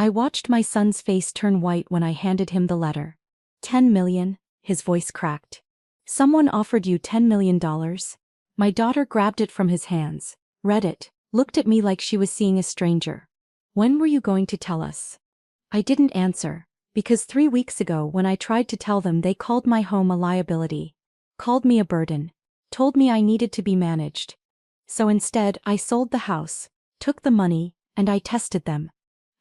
I watched my son's face turn white when I handed him the letter. 10 million, his voice cracked. Someone offered you $10 million? My daughter grabbed it from his hands, read it, looked at me like she was seeing a stranger. When were you going to tell us? I didn't answer, because 3 weeks ago when I tried to tell them they called my home a liability, called me a burden, told me I needed to be managed. So instead I sold the house, took the money, and I tested them.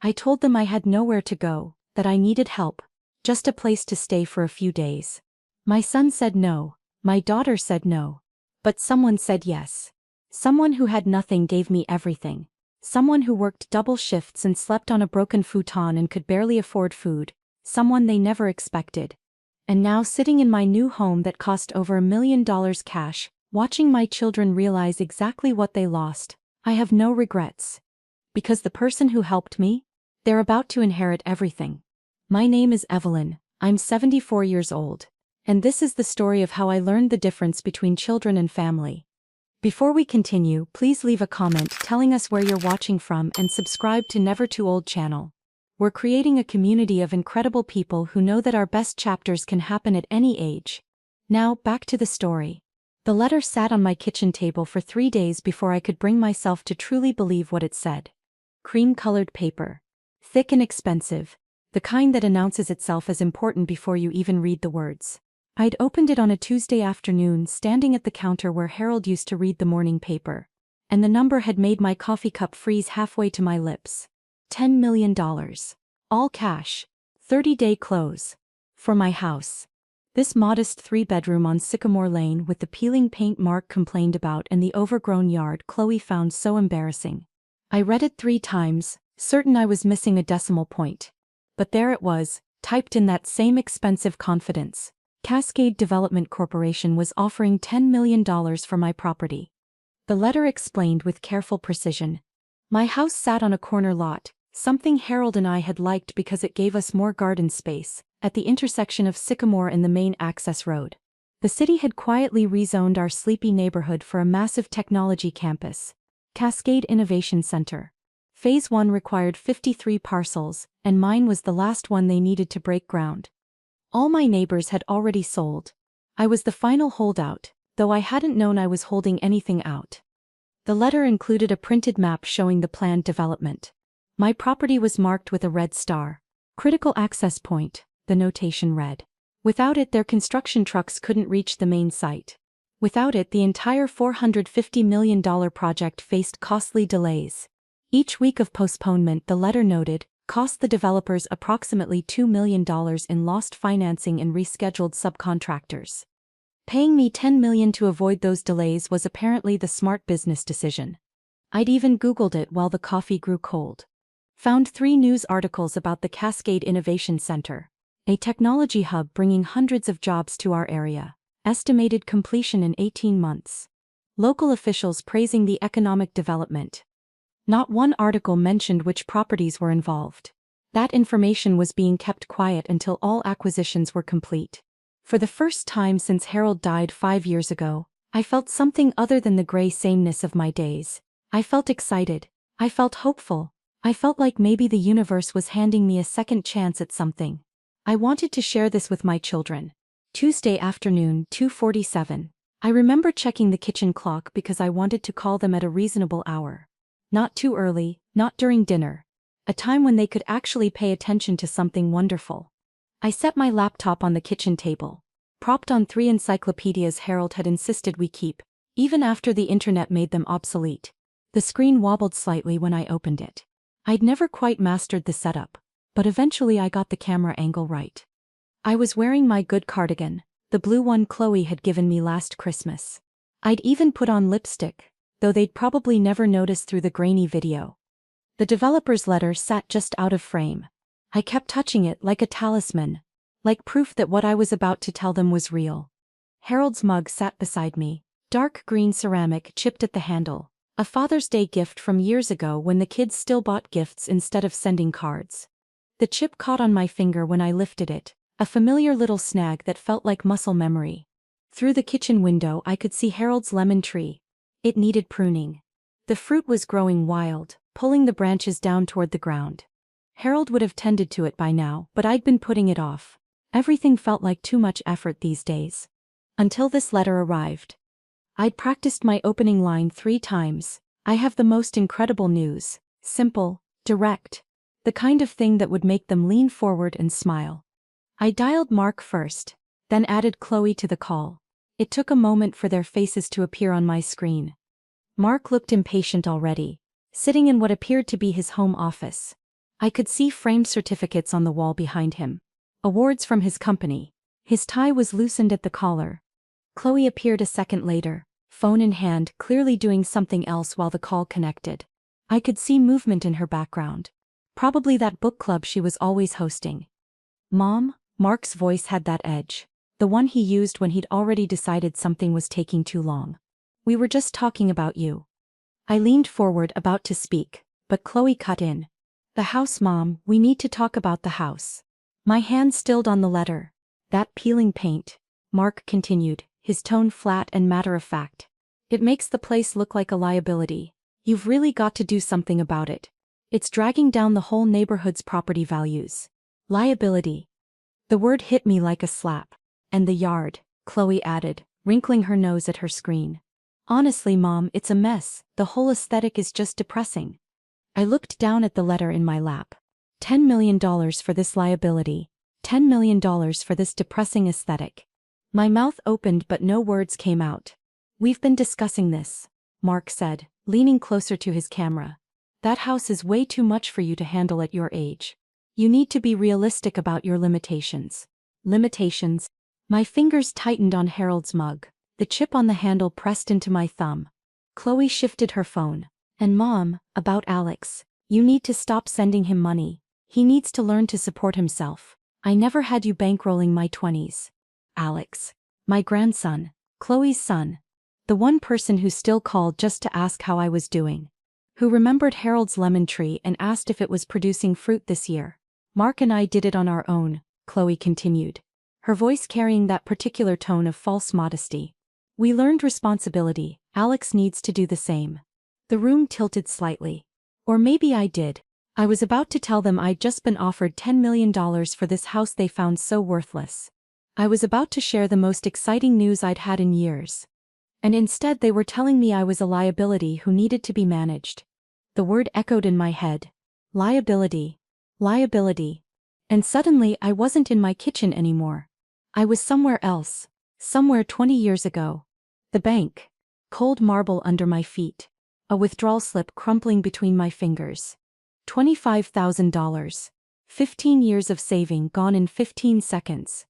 I told them I had nowhere to go, that I needed help, just a place to stay for a few days. My son said no, my daughter said no. But someone said yes. Someone who had nothing gave me everything. Someone who worked double shifts and slept on a broken futon and could barely afford food. Someone they never expected. And now sitting in my new home that cost over $1 million cash, watching my children realize exactly what they lost, I have no regrets. Because the person who helped me? They're about to inherit everything. My name is Evelyn, I'm 74 years old. And this is the story of how I learned the difference between children and family. Before we continue, please leave a comment telling us where you're watching from and subscribe to Never Too Old channel. We're creating a community of incredible people who know that our best chapters can happen at any age. Now, back to the story. The letter sat on my kitchen table for 3 days before I could bring myself to truly believe what it said. Cream-colored paper. Thick and expensive. The kind that announces itself as important before you even read the words. I'd opened it on a Tuesday afternoon standing at the counter where Harold used to read the morning paper. And the number had made my coffee cup freeze halfway to my lips. $10 million. All cash. 30-day close. For my house. This modest 3-bedroom on Sycamore Lane with the peeling paint Mark complained about and the overgrown yard Chloe found so embarrassing. I read it 3 times, certain I was missing a decimal point. But there it was, typed in that same expensive confidence. Cascade Development Corporation was offering $10 million for my property. The letter explained with careful precision. My house sat on a corner lot, something Harold and I had liked because it gave us more garden space, at the intersection of Sycamore and the main access road. The city had quietly rezoned our sleepy neighborhood for a massive technology campus. Cascade Innovation Center. Phase 1 required 53 parcels, and mine was the last one they needed to break ground. All my neighbors had already sold. I was the final holdout, though I hadn't known I was holding anything out. The letter included a printed map showing the planned development. My property was marked with a red star. Critical access point, the notation read. Without it, their construction trucks couldn't reach the main site. Without it, the entire $450 million project faced costly delays. Each week of postponement, the letter noted, cost the developers approximately $2 million in lost financing and rescheduled subcontractors. Paying me $10 million to avoid those delays was apparently the smart business decision. I'd even Googled it while the coffee grew cold. Found 3 news articles about the Cascade Innovation Center, a technology hub bringing hundreds of jobs to our area. Estimated completion in 18 months. Local officials praising the economic development. Not one article mentioned which properties were involved. That information was being kept quiet until all acquisitions were complete. For the first time since Harold died 5 years ago, I felt something other than the gray sameness of my days. I felt excited. I felt hopeful. I felt like maybe the universe was handing me a second chance at something. I wanted to share this with my children. Tuesday afternoon, 2:47. I remember checking the kitchen clock because I wanted to call them at a reasonable hour. Not too early, not during dinner. A time when they could actually pay attention to something wonderful. I set my laptop on the kitchen table, propped on 3 encyclopedias Harold had insisted we keep, even after the internet made them obsolete. The screen wobbled slightly when I opened it. I'd never quite mastered the setup, but eventually I got the camera angle right. I was wearing my good cardigan, the blue one Chloe had given me last Christmas. I'd even put on lipstick, though they'd probably never notice through the grainy video. The developer's letter sat just out of frame. I kept touching it like a talisman, like proof that what I was about to tell them was real. Harold's mug sat beside me, dark green ceramic chipped at the handle, a Father's Day gift from years ago when the kids still bought gifts instead of sending cards. The chip caught on my finger when I lifted it, a familiar little snag that felt like muscle memory. Through the kitchen window I could see Harold's lemon tree. It needed pruning. The fruit was growing wild, pulling the branches down toward the ground. Harold would have tended to it by now, but I'd been putting it off. Everything felt like too much effort these days. Until this letter arrived. I'd practiced my opening line 3 times. I have the most incredible news. Simple, direct. The kind of thing that would make them lean forward and smile. I dialed Mark first, then added Chloe to the call. It took a moment for their faces to appear on my screen. Mark looked impatient already, sitting in what appeared to be his home office. I could see framed certificates on the wall behind him. Awards from his company. His tie was loosened at the collar. Chloe appeared a second later, phone in hand, clearly doing something else while the call connected. I could see movement in her background. Probably that book club she was always hosting. Mom? Mark's voice had that edge. The one he used when he'd already decided something was taking too long. We were just talking about you. I leaned forward, about to speak, but Chloe cut in. The house, Mom, we need to talk about the house. My hand stilled on the letter. That peeling paint. Mark continued, his tone flat and matter-of-fact. It makes the place look like a liability. You've really got to do something about it. It's dragging down the whole neighborhood's property values. Liability. The word hit me like a slap. And the yard, Chloe added, wrinkling her nose at her screen. Honestly, Mom, it's a mess. The whole aesthetic is just depressing. I looked down at the letter in my lap. $10 million for this liability. $10 million for this depressing aesthetic. My mouth opened but no words came out. We've been discussing this, Mark said, leaning closer to his camera. That house is way too much for you to handle at your age. You need to be realistic about your limitations. Limitations? My fingers tightened on Harold's mug. The chip on the handle pressed into my thumb. Chloe shifted her phone. And Mom, about Alex. You need to stop sending him money. He needs to learn to support himself. I never had you bankrolling my 20s. Alex. My grandson. Chloe's son. The one person who still called just to ask how I was doing. Who remembered Harold's lemon tree and asked if it was producing fruit this year. Mark and I did it on our own, Chloe continued. Her voice carrying that particular tone of false modesty. We learned responsibility. Alex needs to do the same. The room tilted slightly. Or maybe I did. I was about to tell them I'd just been offered $10 million for this house they found so worthless. I was about to share the most exciting news I'd had in years. And instead they were telling me I was a liability who needed to be managed. The word echoed in my head. Liability. Liability. And suddenly I wasn't in my kitchen anymore. I was somewhere else. Somewhere 20 years ago. The bank. Cold marble under my feet. A withdrawal slip crumpling between my fingers. $25,000. 15 years of saving gone in 15 seconds.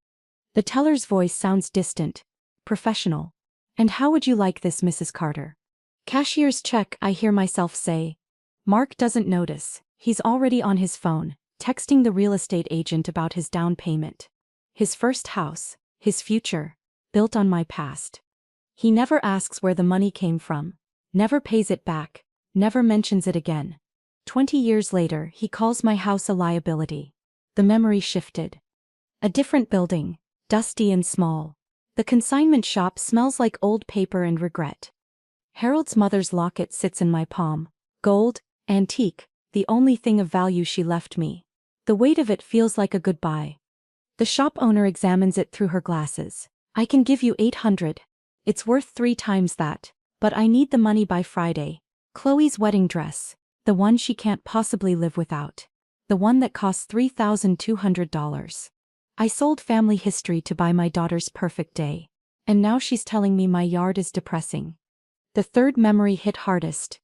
The teller's voice sounds distant. Professional. And how would you like this, Mrs. Carter? Cashier's check, I hear myself say. Mark doesn't notice. He's already on his phone, texting the real estate agent about his down payment. His first house, his future, built on my past. He never asks where the money came from, never pays it back, never mentions it again. 20 years later, he calls my house a liability. The memory shifted. A different building, dusty and small. The consignment shop smells like old paper and regret. Harold's mother's locket sits in my palm. Gold, antique, the only thing of value she left me. The weight of it feels like a goodbye. The shop owner examines it through her glasses. I can give you $800. It's worth 3 times that. But I need the money by Friday. Chloe's wedding dress. The one she can't possibly live without. The one that costs $3,200. I sold family history to buy my daughter's perfect day. And now she's telling me my yard is depressing. The third memory hit hardest.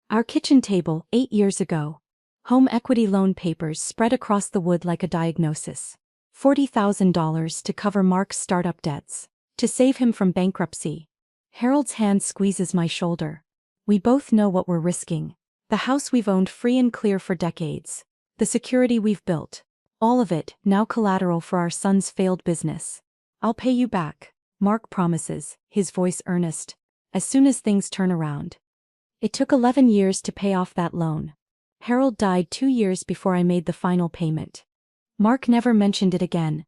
Our kitchen table, 8 years ago. Home equity loan papers spread across the wood like a diagnosis. $40,000 to cover Mark's startup debts. To save him from bankruptcy. Harold's hand squeezes my shoulder. We both know what we're risking. The house we've owned free and clear for decades. The security we've built. All of it, now collateral for our son's failed business. I'll pay you back, Mark promises, his voice earnest, as soon as things turn around. It took 11 years to pay off that loan. Harold died 2 years before I made the final payment. Mark never mentioned it again.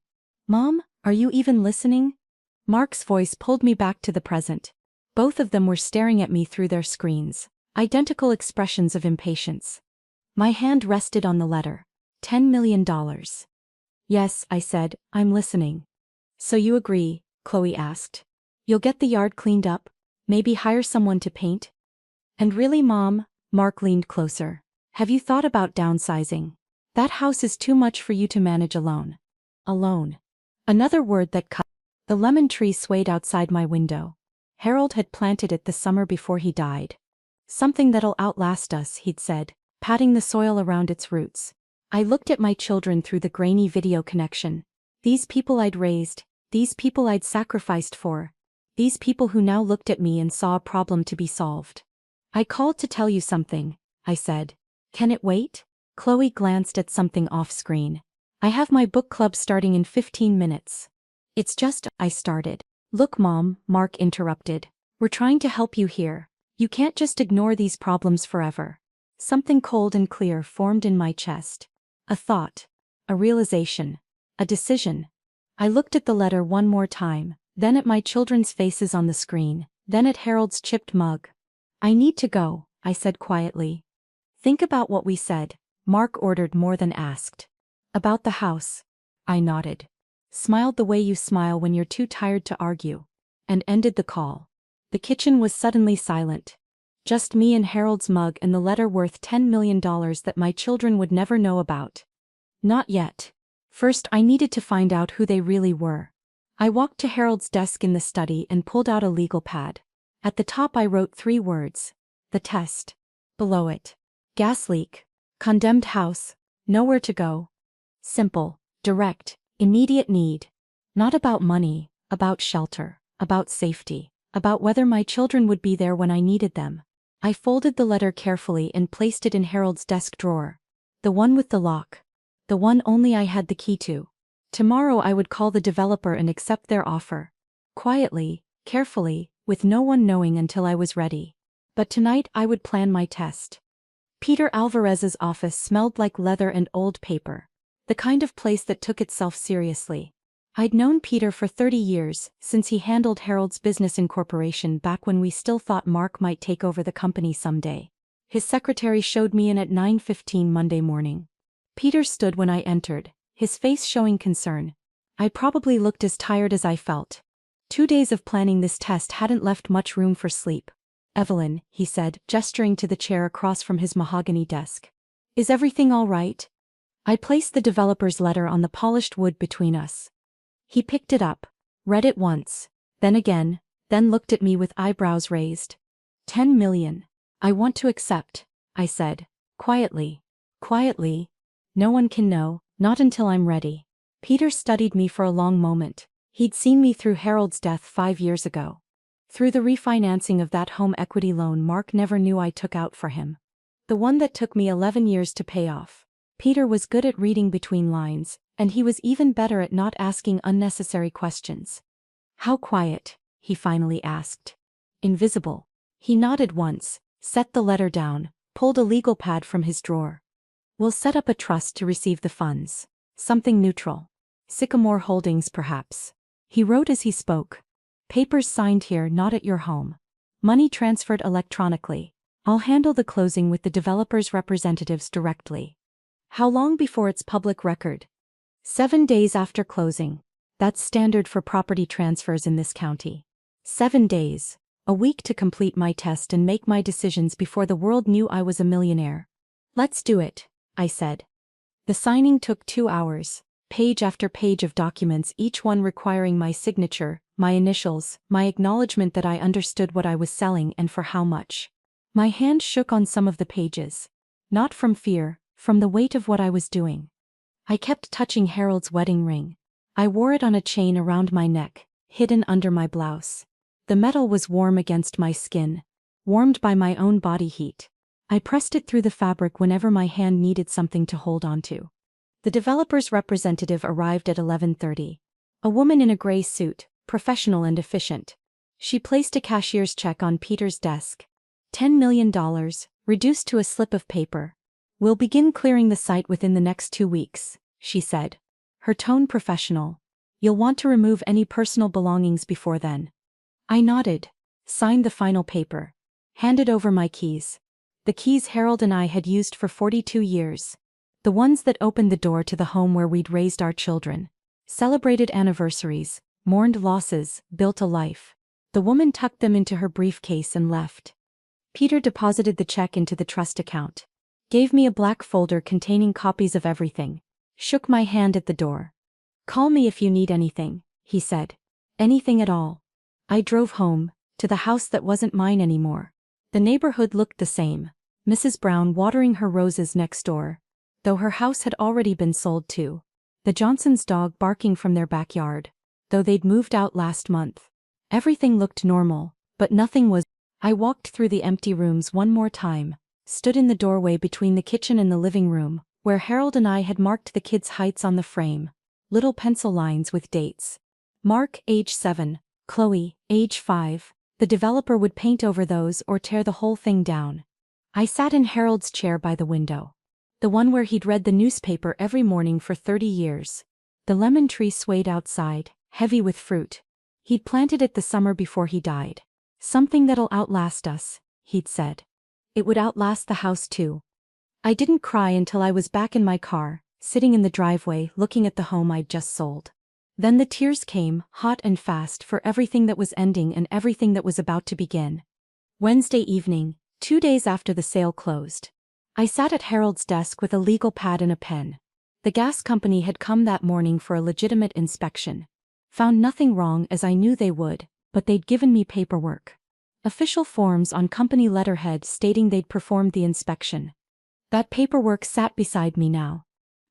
Mom, are you even listening? Mark's voice pulled me back to the present. Both of them were staring at me through their screens. Identical expressions of impatience. My hand rested on the letter. $10 million. Yes, I said, I'm listening. So you agree, Chloe asked. You'll get the yard cleaned up? Maybe hire someone to paint? And really, Mom? Mark leaned closer. Have you thought about downsizing? That house is too much for you to manage alone. Alone. Another word that cut. The lemon tree swayed outside my window. Harold had planted it the summer before he died. Something that'll outlast us, he'd said, patting the soil around its roots. I looked at my children through the grainy video connection. These people I'd raised, these people I'd sacrificed for, these people who now looked at me and saw a problem to be solved. I called to tell you something, I said. Can it wait? Chloe glanced at something off-screen. I have my book club starting in 15 minutes. It's just, I started. Look, Mom, Mark interrupted. We're trying to help you here. You can't just ignore these problems forever. Something cold and clear formed in my chest. A thought. A realization. A decision. I looked at the letter one more time, then at my children's faces on the screen, then at Harold's chipped mug. I need to go, I said quietly. Think about what we said, Mark ordered more than asked. About the house. I nodded. Smiled the way you smile when you're too tired to argue. And ended the call. The kitchen was suddenly silent. Just me and Harold's mug and the letter worth $10 million that my children would never know about. Not yet. First, I needed to find out who they really were. I walked to Harold's desk in the study and pulled out a legal pad. At the top I wrote 3 words. The test. Below it. Gas leak. Condemned house. Nowhere to go. Simple, direct, immediate need. Not about money, about shelter, about safety, about whether my children would be there when I needed them. I folded the letter carefully and placed it in Harold's desk drawer. The one with the lock. The one only I had the key to. Tomorrow I would call the developer and accept their offer. Quietly, carefully, with no one knowing until I was ready. But tonight I would plan my test. Peter Alvarez's office smelled like leather and old paper. The kind of place that took itself seriously. I'd known Peter for 30 years, since he handled Harold's Business Incorporation back when we still thought Mark might take over the company someday. His secretary showed me in at 9:15 Monday morning. Peter stood when I entered, his face showing concern. I probably looked as tired as I felt. 2 days of planning this test hadn't left much room for sleep. Evelyn, he said, gesturing to the chair across from his mahogany desk. Is everything all right? I placed the developer's letter on the polished wood between us. He picked it up, read it once, then again, then looked at me with eyebrows raised. 10 million. I want to accept, I said, quietly. Quietly. No one can know, not until I'm ready. Peter studied me for a long moment. He'd seen me through Harold's death 5 years ago. Through the refinancing of that home equity loan Mark never knew I took out for him. The one that took me 11 years to pay off. Peter was good at reading between lines, and he was even better at not asking unnecessary questions. How quiet? He finally asked. Invisible. He nodded once, set the letter down, pulled a legal pad from his drawer. We'll set up a trust to receive the funds. Something neutral. Sycamore Holdings, perhaps. He wrote as he spoke. Papers signed here, not at your home. Money transferred electronically. I'll handle the closing with the developer's representatives directly. How long before it's public record? 7 days after closing. That's standard for property transfers in this county. 7 days. A week to complete my test and make my decisions before the world knew I was a millionaire. Let's do it, I said. The signing took 2 hours, page after page of documents, each one requiring my signature, my initials, my acknowledgement that I understood what I was selling and for how much. My hand shook on some of the pages. Not from fear, from the weight of what I was doing. I kept touching Harold's wedding ring. I wore it on a chain around my neck, hidden under my blouse. The metal was warm against my skin, warmed by my own body heat. I pressed it through the fabric whenever my hand needed something to hold onto. The developer's representative arrived at 11:30. A woman in a gray suit, professional and efficient. She placed a cashier's check on Peter's desk. $10 million, reduced to a slip of paper. We'll begin clearing the site within the next 2 weeks, she said. Her tone professional. You'll want to remove any personal belongings before then. I nodded, signed the final paper, handed over my keys. The keys Harold and I had used for 42 years. The ones that opened the door to the home where we'd raised our children. Celebrated anniversaries, mourned losses, built a life. The woman tucked them into her briefcase and left. Peter deposited the check into the trust account. Gave me a black folder containing copies of everything. Shook my hand at the door. "Call me if you need anything," he said. "Anything at all." I drove home, to the house that wasn't mine anymore. The neighborhood looked the same. Mrs. Brown watering her roses next door, though her house had already been sold too. The Johnsons' dog barking from their backyard, though they'd moved out last month. Everything looked normal, but nothing was. I walked through the empty rooms one more time, stood in the doorway between the kitchen and the living room, where Harold and I had marked the kids' heights on the frame, little pencil lines with dates. Mark, age 7, Chloe, age 5. The developer would paint over those or tear the whole thing down. I sat in Harold's chair by the window. The one where he'd read the newspaper every morning for 30 years. The lemon tree swayed outside, heavy with fruit. He'd planted it the summer before he died. "Something that'll outlast us," he'd said. It would outlast the house too. I didn't cry until I was back in my car, sitting in the driveway looking at the home I'd just sold. Then the tears came, hot and fast, for everything that was ending and everything that was about to begin. Wednesday evening, 2 days after the sale closed. I sat at Harold's desk with a legal pad and a pen. The gas company had come that morning for a legitimate inspection. Found nothing wrong, as I knew they would, but they'd given me paperwork. Official forms on company letterhead stating they'd performed the inspection. That paperwork sat beside me now.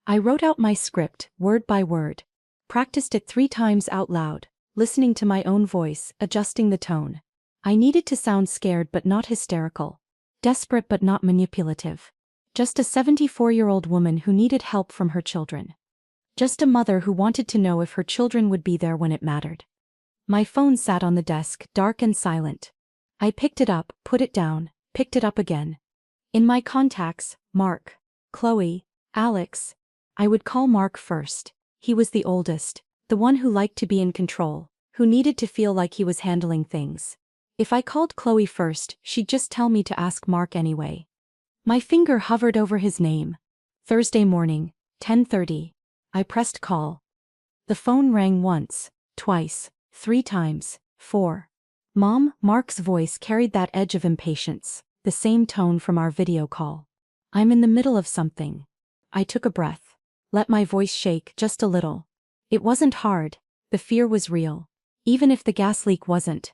I wrote out my script, word by word. Practiced it 3 times out loud, listening to my own voice, adjusting the tone. I needed to sound scared but not hysterical. Desperate but not manipulative. Just a 74-year-old woman who needed help from her children. Just a mother who wanted to know if her children would be there when it mattered. My phone sat on the desk, dark and silent. I picked it up, put it down, picked it up again. In my contacts, Mark, Chloe, Alex. I would call Mark first. He was the oldest, the one who liked to be in control, who needed to feel like he was handling things. If I called Chloe first, she'd just tell me to ask Mark anyway. My finger hovered over his name. Thursday morning, 10:30. I pressed call. The phone rang once, twice, 3 times, 4. "Mom?" Mark's voice carried that edge of impatience, the same tone from our video call. "I'm in the middle of something." I took a breath. Let my voice shake just a little. It wasn't hard. The fear was real. Even if the gas leak wasn't.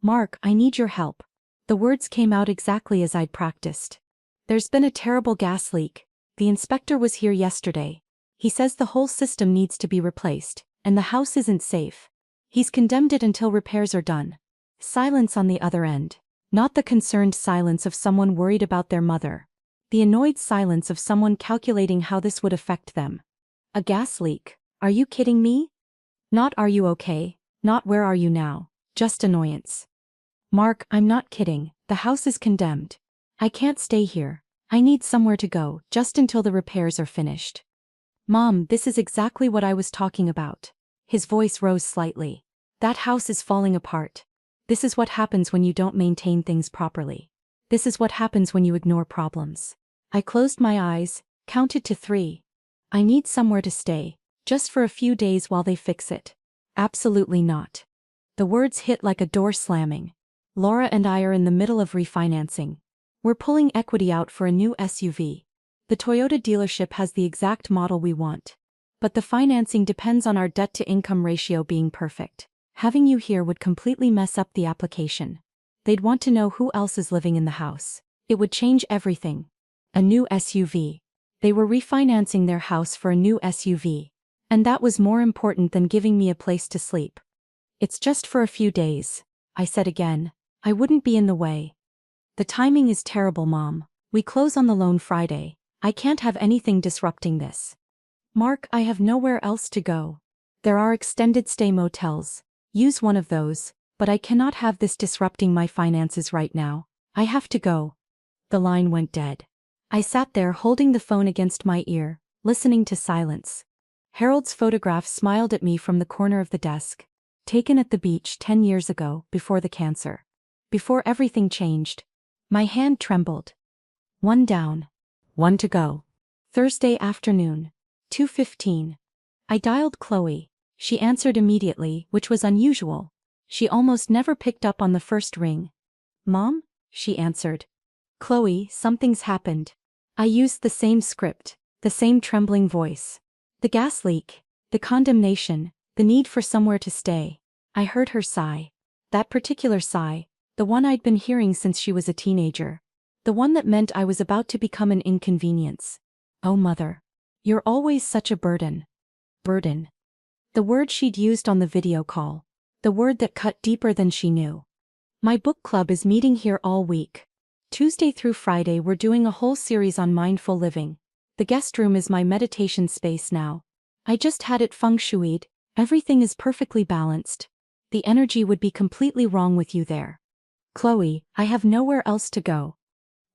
"Mark, I need your help." The words came out exactly as I'd practiced. "There's been a terrible gas leak. The inspector was here yesterday. He says the whole system needs to be replaced, and the house isn't safe. He's condemned it until repairs are done." Silence on the other end. Not the concerned silence of someone worried about their mother. The annoyed silence of someone calculating how this would affect them. A gas leak? Are you kidding me? Not "Are you okay?" Not "Where are you now?" Just annoyance. "Mark, I'm not kidding. The house is condemned. I can't stay here. I need somewhere to go, just until the repairs are finished." "Mom, this is exactly what I was talking about." His voice rose slightly. "That house is falling apart. This is what happens when you don't maintain things properly. This is what happens when you ignore problems." I closed my eyes, counted to 3. "I need somewhere to stay, just for a few days while they fix it." "Absolutely not." The words hit like a door slamming. "Laura and I are in the middle of refinancing. We're pulling equity out for a new SUV. The Toyota dealership has the exact model we want. But the financing depends on our debt-to-income ratio being perfect. Having you here would completely mess up the application. They'd want to know who else is living in the house. It would change everything." A new SUV. They were refinancing their house for a new SUV. And that was more important than giving me a place to sleep. "It's just for a few days," I said again. "I wouldn't be in the way." "The timing is terrible, Mom. We close on the loan Friday. I can't have anything disrupting this." "Mark, I have nowhere else to go. There are extended stay motels. Use one of those, but I cannot have this disrupting my finances right now. I have to go." The line went dead. I sat there holding the phone against my ear, listening to silence. Harold's photograph smiled at me from the corner of the desk. Taken at the beach 10 years ago, before the cancer. Before everything changed. My hand trembled. 1 down. 1 to go. Thursday afternoon. 2:15. I dialed Chloe. She answered immediately, which was unusual. She almost never picked up on the first ring. Mom? She answered. Chloe, something's happened. I used the same script, the same trembling voice. The gas leak, the condemnation, the need for somewhere to stay. I heard her sigh. That particular sigh, the one I'd been hearing since she was a teenager. The one that meant I was about to become an inconvenience. Oh, Mother. You're always such a burden. Burden. The word she'd used on the video call. The word that cut deeper than she knew. My book club is meeting here all week. Tuesday through Friday we're doing a whole series on mindful living. The guest room is my meditation space now. I just had it feng shuied. Everything is perfectly balanced. The energy would be completely wrong with you there. Chloe, I have nowhere else to go.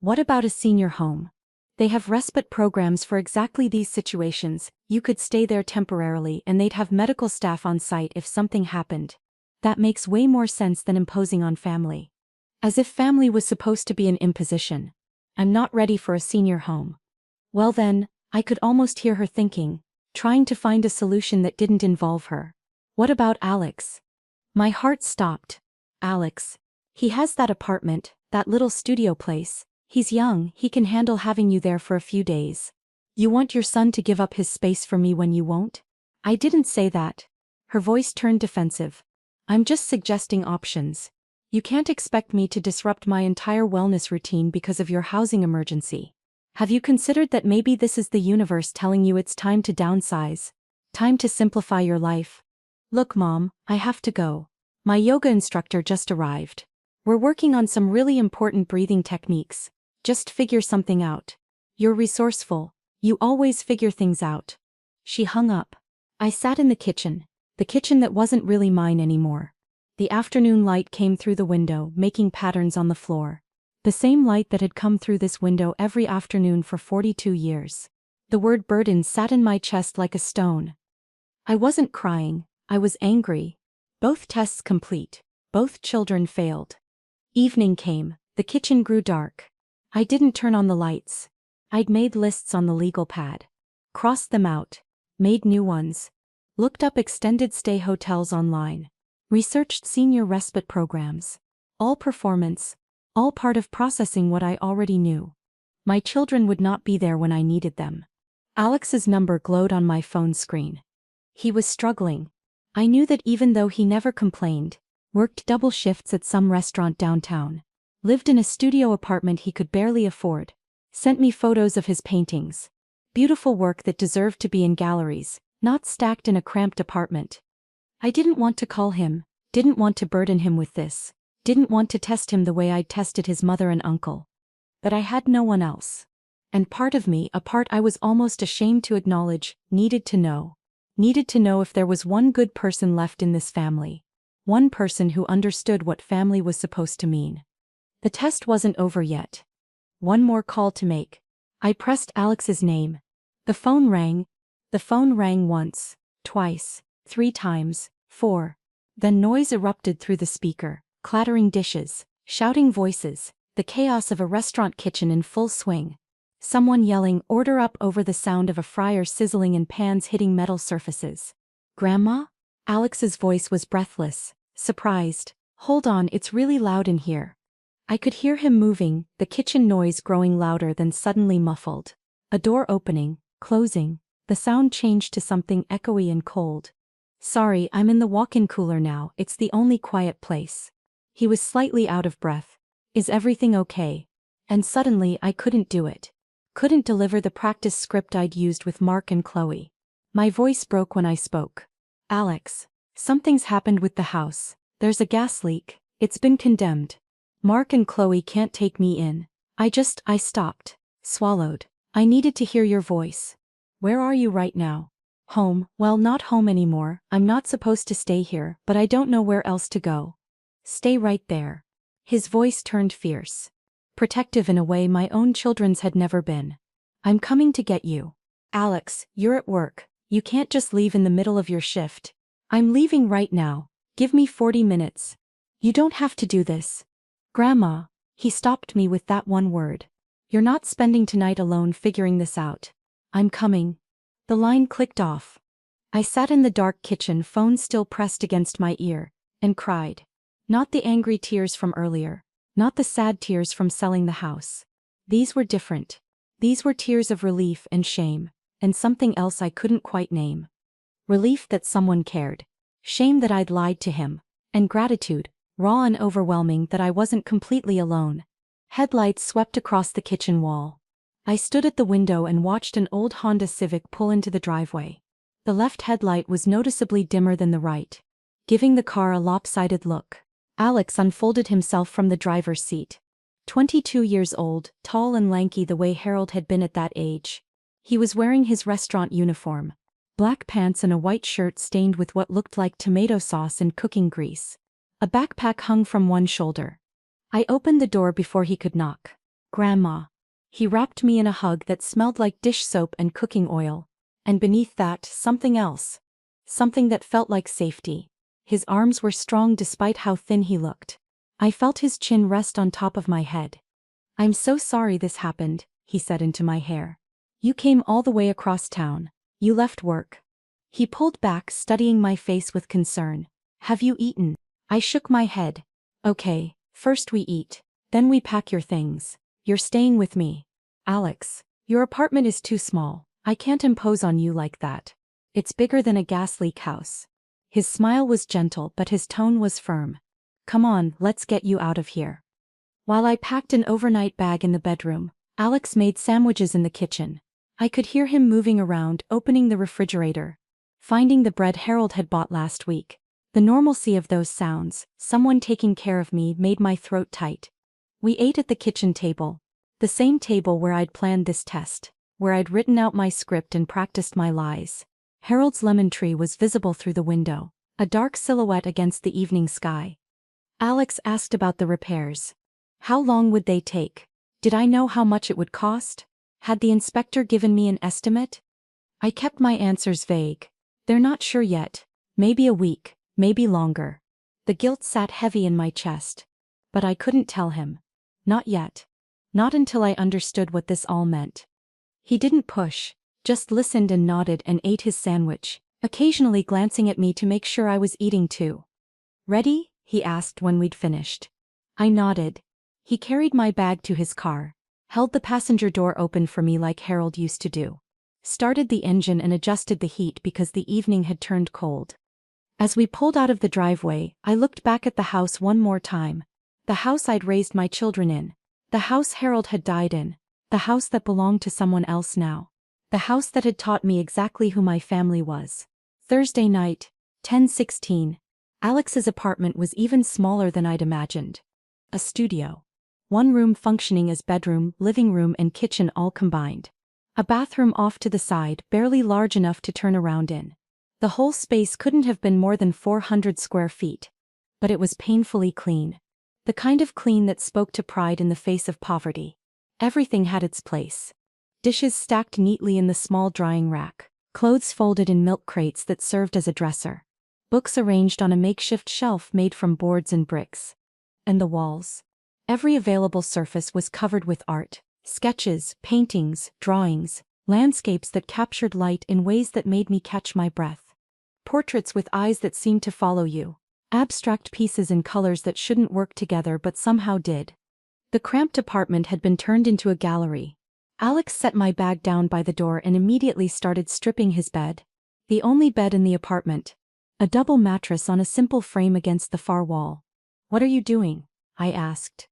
What about a senior home? They have respite programs for exactly these situations. You could stay there temporarily and they'd have medical staff on site if something happened. That makes way more sense than imposing on family. As if family was supposed to be an imposition. I'm not ready for a senior home. Well then, I could almost hear her thinking, trying to find a solution that didn't involve her. What about Alex? My heart stopped. Alex. He has that apartment, that little studio place. He's young, he can handle having you there for a few days. You want your son to give up his space for me when you won't? I didn't say that. Her voice turned defensive. I'm just suggesting options. You can't expect me to disrupt my entire wellness routine because of your housing emergency. Have you considered that maybe this is the universe telling you it's time to downsize? Time to simplify your life? Look, Mom, I have to go. My yoga instructor just arrived. We're working on some really important breathing techniques. Just figure something out. You're resourceful. You always figure things out. She hung up. I sat in the kitchen that wasn't really mine anymore. The afternoon light came through the window, making patterns on the floor. The same light that had come through this window every afternoon for 42 years. The word burden sat in my chest like a stone. I wasn't crying, I was angry. Both tests complete. Both children failed. Evening came, the kitchen grew dark. I didn't turn on the lights. I'd made lists on the legal pad. Crossed them out. Made new ones. Looked up extended stay hotels online. Researched senior respite programs. All performance. All part of processing what I already knew. My children would not be there when I needed them. Alex's number glowed on my phone screen. He was struggling. I knew that even though he never complained, worked double shifts at some restaurant downtown, lived in a studio apartment he could barely afford, sent me photos of his paintings. Beautiful work that deserved to be in galleries, not stacked in a cramped apartment. I didn't want to call him, didn't want to burden him with this, didn't want to test him the way I'd tested his mother and uncle. But I had no one else. And part of me, a part I was almost ashamed to acknowledge, needed to know. Needed to know if there was one good person left in this family. One person who understood what family was supposed to mean. The test wasn't over yet. One more call to make. I pressed Alex's name. The phone rang. The phone rang once, twice, 3 times, 4. Then noise erupted through the speaker, clattering dishes, shouting voices, the chaos of a restaurant kitchen in full swing. Someone yelling order up over the sound of a fryer sizzling and pans hitting metal surfaces. Grandma? Alex's voice was breathless, surprised. Hold on, it's really loud in here. I could hear him moving, the kitchen noise growing louder then suddenly muffled. A door opening, closing. The sound changed to something echoey and cold. Sorry, I'm in the walk-in cooler now, it's the only quiet place. He was slightly out of breath. Is everything okay? And suddenly I couldn't do it. Couldn't deliver the practice script I'd used with Mark and Chloe. My voice broke when I spoke. Alex, something's happened with the house. There's a gas leak. It's been condemned. Mark and Chloe can't take me in. I stopped. Swallowed. I needed to hear your voice. Where are you right now? Home, well, not home anymore. I'm not supposed to stay here, but I don't know where else to go. Stay right there. His voice turned fierce. Protective in a way my own children's had never been. I'm coming to get you. Alex, you're at work. You can't just leave in the middle of your shift. I'm leaving right now. Give me 40 minutes. You don't have to do this. Grandma, he stopped me with that one word. You're not spending tonight alone figuring this out. I'm coming. The line clicked off. I sat in the dark kitchen, phone still pressed against my ear, and cried. Not the angry tears from earlier. Not the sad tears from selling the house. These were different. These were tears of relief and shame, and something else I couldn't quite name. Relief that someone cared. Shame that I'd lied to him. And gratitude, raw and overwhelming, that I wasn't completely alone. Headlights swept across the kitchen wall. I stood at the window and watched an old Honda Civic pull into the driveway. The left headlight was noticeably dimmer than the right, giving the car a lopsided look. Alex unfolded himself from the driver's seat. 22 years old, tall and lanky the way Harold had been at that age. He was wearing his restaurant uniform. Black pants and a white shirt stained with what looked like tomato sauce and cooking grease. A backpack hung from one shoulder. I opened the door before he could knock. Grandma. He wrapped me in a hug that smelled like dish soap and cooking oil. And beneath that, something else. Something that felt like safety. His arms were strong despite how thin he looked. I felt his chin rest on top of my head. I'm so sorry this happened, he said into my hair. You came all the way across town. You left work. He pulled back, studying my face with concern. Have you eaten? I shook my head. Okay, first we eat. Then we pack your things. You're staying with me. Alex, your apartment is too small. I can't impose on you like that. It's bigger than a gas leak house. His smile was gentle, but his tone was firm. Come on, let's get you out of here. While I packed an overnight bag in the bedroom, Alex made sandwiches in the kitchen. I could hear him moving around, opening the refrigerator, finding the bread Harold had bought last week. The normalcy of those sounds, someone taking care of me, made my throat tight. We ate at the kitchen table. The same table where I'd planned this test, where I'd written out my script and practiced my lies. Harold's lemon tree was visible through the window, a dark silhouette against the evening sky. Alex asked about the repairs. How long would they take? Did I know how much it would cost? Had the inspector given me an estimate? I kept my answers vague. They're not sure yet. Maybe a week, maybe longer. The guilt sat heavy in my chest. But I couldn't tell him. Not yet. Not until I understood what this all meant. He didn't push, just listened and nodded and ate his sandwich, occasionally glancing at me to make sure I was eating too. Ready? He asked when we'd finished. I nodded. He carried my bag to his car, held the passenger door open for me like Harold used to do, started the engine and adjusted the heat because the evening had turned cold. As we pulled out of the driveway, I looked back at the house one more time. The house I'd raised my children in. The house Harold had died in. The house that belonged to someone else now. The house that had taught me exactly who my family was. Thursday night, 10:16. Alex's apartment was even smaller than I'd imagined. A studio. One room functioning as bedroom, living room and kitchen all combined. A bathroom off to the side, barely large enough to turn around in. The whole space couldn't have been more than 400 square feet. But it was painfully clean. The kind of clean that spoke to pride in the face of poverty. Everything had its place. Dishes stacked neatly in the small drying rack. Clothes folded in milk crates that served as a dresser. Books arranged on a makeshift shelf made from boards and bricks. And the walls. Every available surface was covered with art. Sketches, paintings, drawings, landscapes that captured light in ways that made me catch my breath. Portraits with eyes that seemed to follow you. Abstract pieces in colors that shouldn't work together but somehow did. The cramped apartment had been turned into a gallery. Alex set my bag down by the door and immediately started stripping his bed. The only bed in the apartment. A double mattress on a simple frame against the far wall. What are you doing? I asked.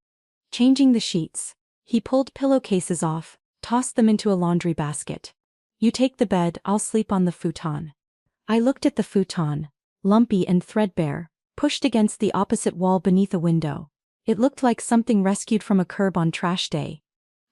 Changing the sheets. He pulled pillowcases off, tossed them into a laundry basket. You take the bed, I'll sleep on the futon. I looked at the futon, lumpy and threadbare, pushed against the opposite wall beneath a window. It looked like something rescued from a curb on trash day.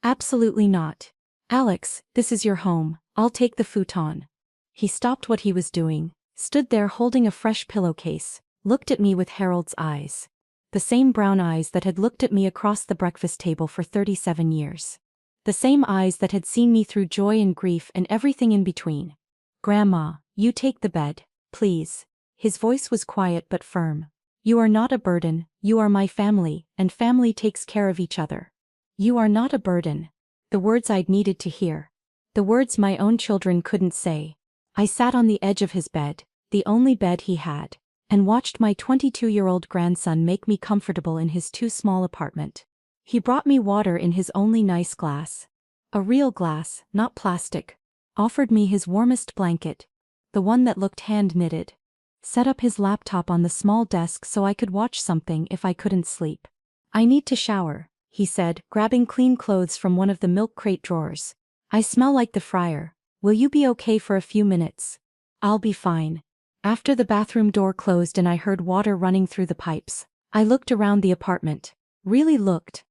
Absolutely not. Alex, this is your home, I'll take the futon. He stopped what he was doing, stood there holding a fresh pillowcase, looked at me with Harold's eyes. The same brown eyes that had looked at me across the breakfast table for 37 years. The same eyes that had seen me through joy and grief and everything in between. Grandma, you take the bed, please. His voice was quiet but firm. You are not a burden, you are my family, and family takes care of each other. You are not a burden. The words I'd needed to hear. The words my own children couldn't say. I sat on the edge of his bed, the only bed he had, and watched my 22-year-old grandson make me comfortable in his too small apartment. He brought me water in his only nice glass. A real glass, not plastic. Offered me his warmest blanket, the one that looked hand-knitted. Set up his laptop on the small desk so I could watch something if I couldn't sleep. I need to shower, he said, grabbing clean clothes from one of the milk crate drawers. I smell like the fryer. Will you be okay for a few minutes? I'll be fine. After the bathroom door closed and I heard water running through the pipes, I looked around the apartment. Really looked.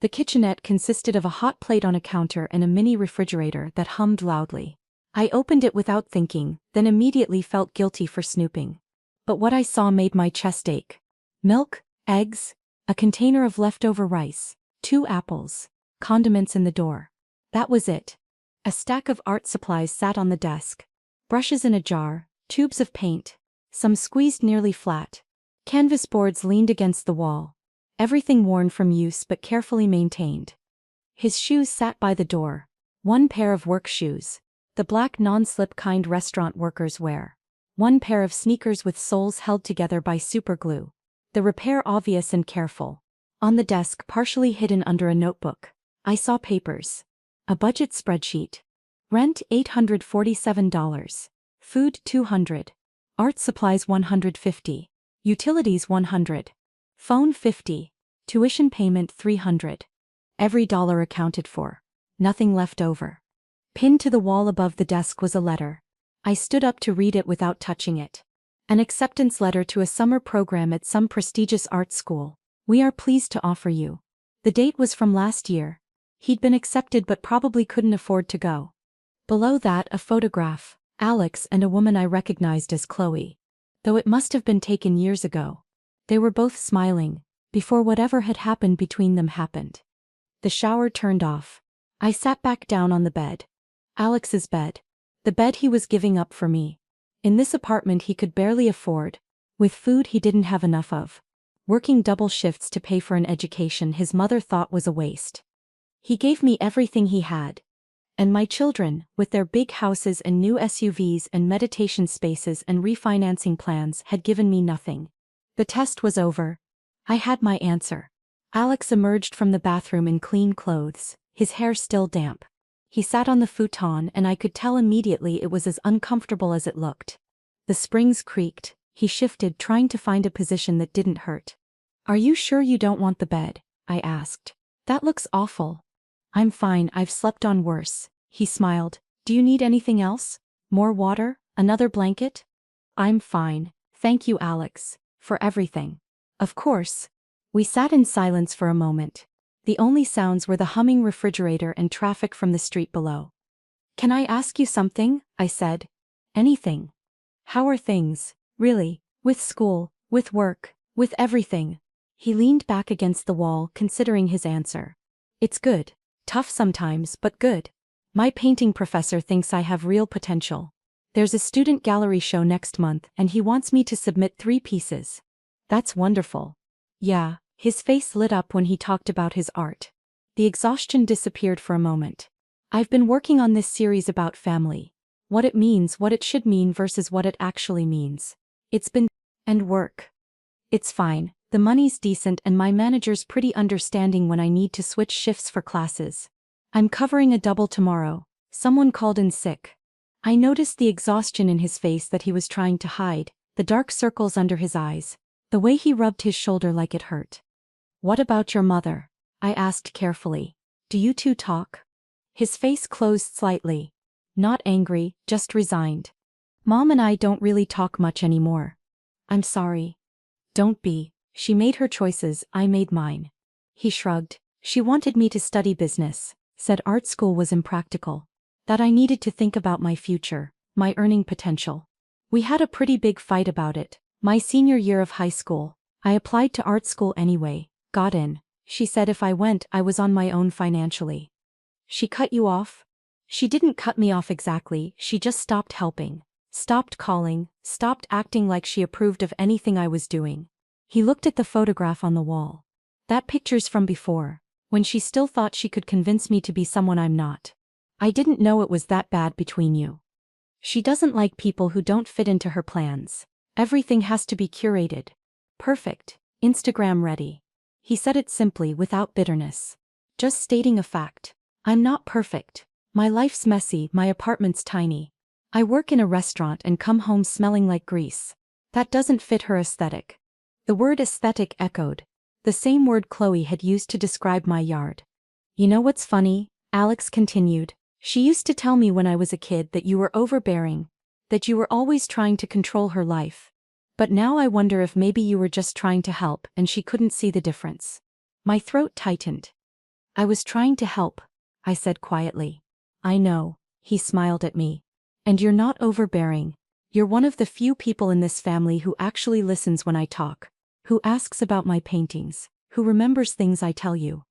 The kitchenette consisted of a hot plate on a counter and a mini refrigerator that hummed loudly. I opened it without thinking, then immediately felt guilty for snooping. But what I saw made my chest ache. Milk, eggs, a container of leftover rice, 2 apples, condiments in the door. That was it. A stack of art supplies sat on the desk. Brushes in a jar, tubes of paint, some squeezed nearly flat. Canvas boards leaned against the wall. Everything worn from use but carefully maintained. His shoes sat by the door. 1 pair of work shoes. The black non-slip kind restaurant workers wear. 1 pair of sneakers with soles held together by super glue. The repair obvious and careful. On the desk, partially hidden under a notebook, I saw papers. A budget spreadsheet. Rent $847. Food $200. Art supplies $150. Utilities $100. Phone $50. Tuition payment $300. Every dollar accounted for. Nothing left over. Pinned to the wall above the desk was a letter. I stood up to read it without touching it. An acceptance letter to a summer program at some prestigious art school. We are pleased to offer you. The date was from last year. He'd been accepted but probably couldn't afford to go. Below that, a photograph, Alex and a woman I recognized as Chloe. Though it must have been taken years ago. They were both smiling, before whatever had happened between them happened. The shower turned off. I sat back down on the bed. Alex's bed. The bed he was giving up for me. In this apartment he could barely afford, with food he didn't have enough of. Working double shifts to pay for an education his mother thought was a waste. He gave me everything he had. And my children, with their big houses and new SUVs and meditation spaces and refinancing plans, had given me nothing. The test was over. I had my answer. Alex emerged from the bathroom in clean clothes, his hair still damp. He sat on the futon and I could tell immediately it was as uncomfortable as it looked. The springs creaked. He shifted, trying to find a position that didn't hurt. Are you sure you don't want the bed? I asked. That looks awful. I'm fine, I've slept on worse. He smiled. Do you need anything else? More water? Another blanket? I'm fine. Thank you, Alex, for everything. Of course. We sat in silence for a moment. The only sounds were the humming refrigerator and traffic from the street below. Can I ask you something? I said. Anything. How are things, really, with school, with work, with everything? He leaned back against the wall, considering his answer. It's good. Tough sometimes, but good. My painting professor thinks I have real potential. There's a student gallery show next month and he wants me to submit 3 pieces. That's wonderful. Yeah, his face lit up when he talked about his art. The exhaustion disappeared for a moment. I've been working on this series about family. What it means, what it should mean versus what it actually means. It's been... and work. It's fine, the money's decent and my manager's pretty understanding when I need to switch shifts for classes. I'm covering a double tomorrow. Someone called in sick. I noticed the exhaustion in his face that he was trying to hide, the dark circles under his eyes, the way he rubbed his shoulder like it hurt. What about your mother? I asked carefully. Do you two talk? His face closed slightly. Not angry, just resigned. Mom and I don't really talk much anymore. I'm sorry. Don't be. She made her choices, I made mine. He shrugged. She wanted me to study business, said art school was impractical. That I needed to think about my future, my earning potential. We had a pretty big fight about it. My senior year of high school, I applied to art school anyway, got in. She said if I went, I was on my own financially. She cut you off? She didn't cut me off exactly, she just stopped helping. Stopped calling, stopped acting like she approved of anything I was doing. He looked at the photograph on the wall. That picture's from before, when she still thought she could convince me to be someone I'm not. I didn't know it was that bad between you. She doesn't like people who don't fit into her plans. Everything has to be curated. Perfect. Instagram ready. He said it simply without bitterness. Just stating a fact. I'm not perfect. My life's messy, my apartment's tiny. I work in a restaurant and come home smelling like grease. That doesn't fit her aesthetic. The word aesthetic echoed. The same word Chloe had used to describe my yard. You know what's funny? Alex continued. She used to tell me when I was a kid that you were overbearing, that you were always trying to control her life. But now I wonder if maybe you were just trying to help and she couldn't see the difference. My throat tightened. I was trying to help, I said quietly. I know, he smiled at me. And you're not overbearing. You're one of the few people in this family who actually listens when I talk, who asks about my paintings, who remembers things I tell you.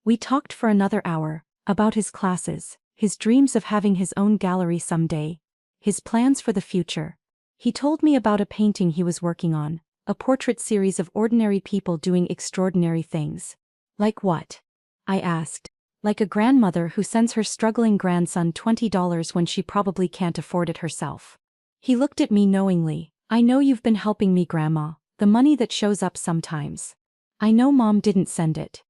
We talked for another hour, about his classes, his dreams of having his own gallery someday, his plans for the future. He told me about a painting he was working on, a portrait series of ordinary people doing extraordinary things. Like what? I asked. Like a grandmother who sends her struggling grandson $20 when she probably can't afford it herself. He looked at me knowingly. I know you've been helping me, Grandma, the money that shows up sometimes. I know Mom didn't send it.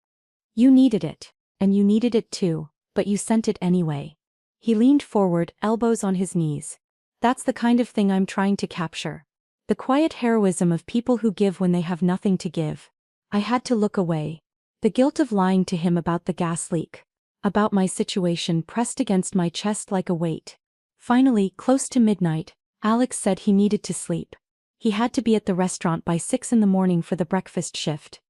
You needed it, and you needed it too, but you sent it anyway. He leaned forward, elbows on his knees. That's the kind of thing I'm trying to capture. The quiet heroism of people who give when they have nothing to give. I had to look away. The guilt of lying to him about the gas leak, about my situation pressed against my chest like a weight. Finally, close to midnight, Alex said he needed to sleep. He had to be at the restaurant by 6 in the morning for the breakfast shift.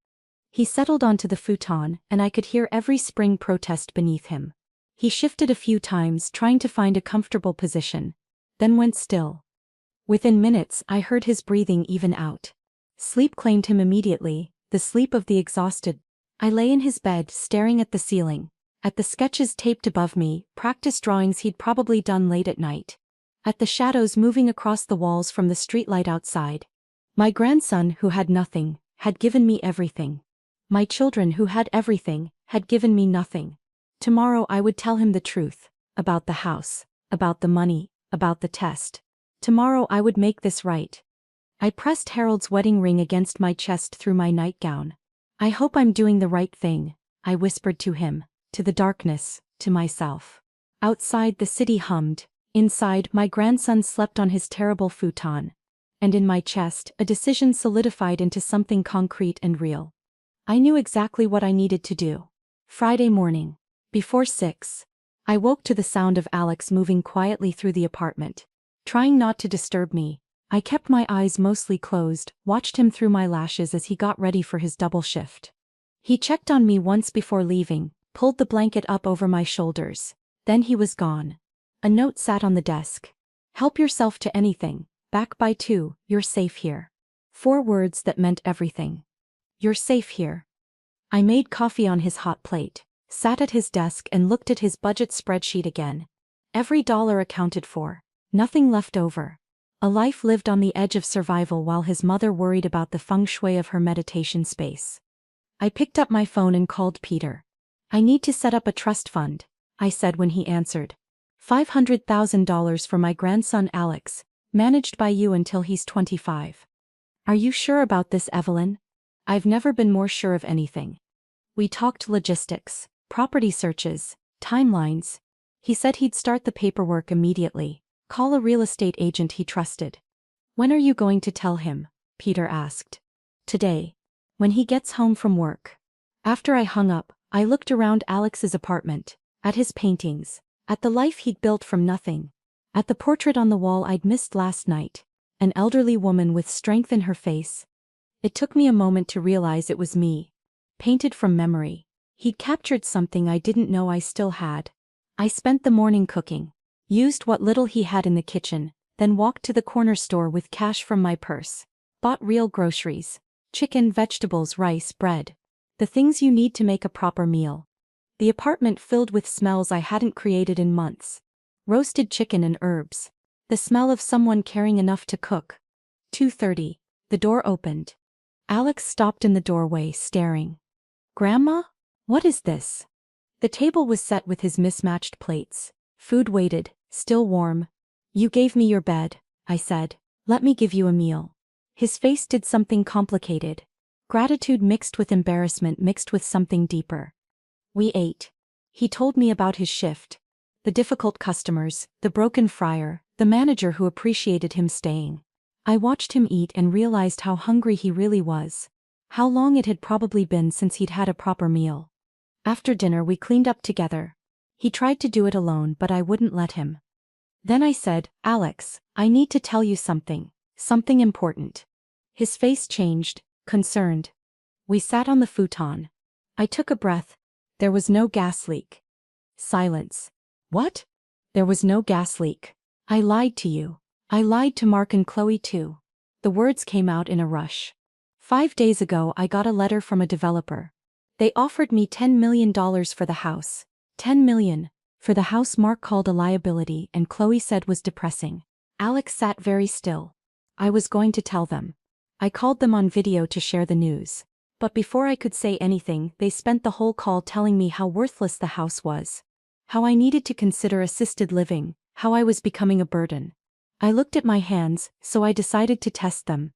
He settled onto the futon, and I could hear every spring protest beneath him. He shifted a few times, trying to find a comfortable position, then went still. Within minutes, I heard his breathing even out. Sleep claimed him immediately, the sleep of the exhausted. I lay in his bed, staring at the ceiling, at the sketches taped above me, practice drawings he'd probably done late at night, at the shadows moving across the walls from the streetlight outside. My grandson, who had nothing, had given me everything. My children, who had everything, had given me nothing. Tomorrow I would tell him the truth, about the house, about the money, about the test. Tomorrow I would make this right. I pressed Harold's wedding ring against my chest through my nightgown. I hope I'm doing the right thing, I whispered to him, to the darkness, to myself. Outside the city hummed. Inside, my grandson slept on his terrible futon. And in my chest, a decision solidified into something concrete and real. I knew exactly what I needed to do. Friday morning. Before 6. I woke to the sound of Alex moving quietly through the apartment. Trying not to disturb me, I kept my eyes mostly closed, watched him through my lashes as he got ready for his double shift. He checked on me once before leaving, pulled the blanket up over my shoulders. Then he was gone. A note sat on the desk. Help yourself to anything. Back by 2, you're safe here. 4 words that meant everything. You're safe here. I made coffee on his hot plate, sat at his desk and looked at his budget spreadsheet again. Every dollar accounted for. Nothing left over. A life lived on the edge of survival while his mother worried about the feng shui of her meditation space. I picked up my phone and called Peter. I need to set up a trust fund, I said when he answered. $500,000 for my grandson Alex, managed by you until he's 25. Are you sure about this, Evelyn? I've never been more sure of anything. We talked logistics, property searches, timelines. He said he'd start the paperwork immediately, call a real estate agent he trusted. When are you going to tell him? Peter asked. Today. When he gets home from work. After I hung up, I looked around Alex's apartment, at his paintings, at the life he'd built from nothing, at the portrait on the wall I'd missed last night, an elderly woman with strength in her face. It took me a moment to realize it was me. Painted from memory. He'd captured something I didn't know I still had. I spent the morning cooking, used what little he had in the kitchen, then walked to the corner store with cash from my purse. Bought real groceries. Chicken, vegetables, rice, bread. The things you need to make a proper meal. The apartment filled with smells I hadn't created in months. Roasted chicken and herbs. The smell of someone caring enough to cook. 2:30. The door opened. Alex stopped in the doorway, staring. Grandma? What is this? The table was set with his mismatched plates. Food waited, still warm. You gave me your bed, I said. Let me give you a meal. His face did something complicated. Gratitude mixed with embarrassment mixed with something deeper. We ate. He told me about his shift. The difficult customers, the broken fryer, the manager who appreciated him staying. I watched him eat and realized how hungry he really was. How long it had probably been since he'd had a proper meal. After dinner we cleaned up together. He tried to do it alone but I wouldn't let him. Then I said, Alex, I need to tell you something. Something important. His face changed, concerned. We sat on the futon. I took a breath. There was no gas leak. Silence. What? There was no gas leak. I lied to you. I lied to Mark and Chloe too. The words came out in a rush. 5 days ago I got a letter from a developer. They offered me $10 million for the house. $10 million. For the house Mark called a liability and Chloe said was depressing. Alex sat very still. I was going to tell them. I called them on video to share the news. But before I could say anything, they spent the whole call telling me how worthless the house was. How I needed to consider assisted living, how I was becoming a burden. I looked at my hands, so I decided to test them.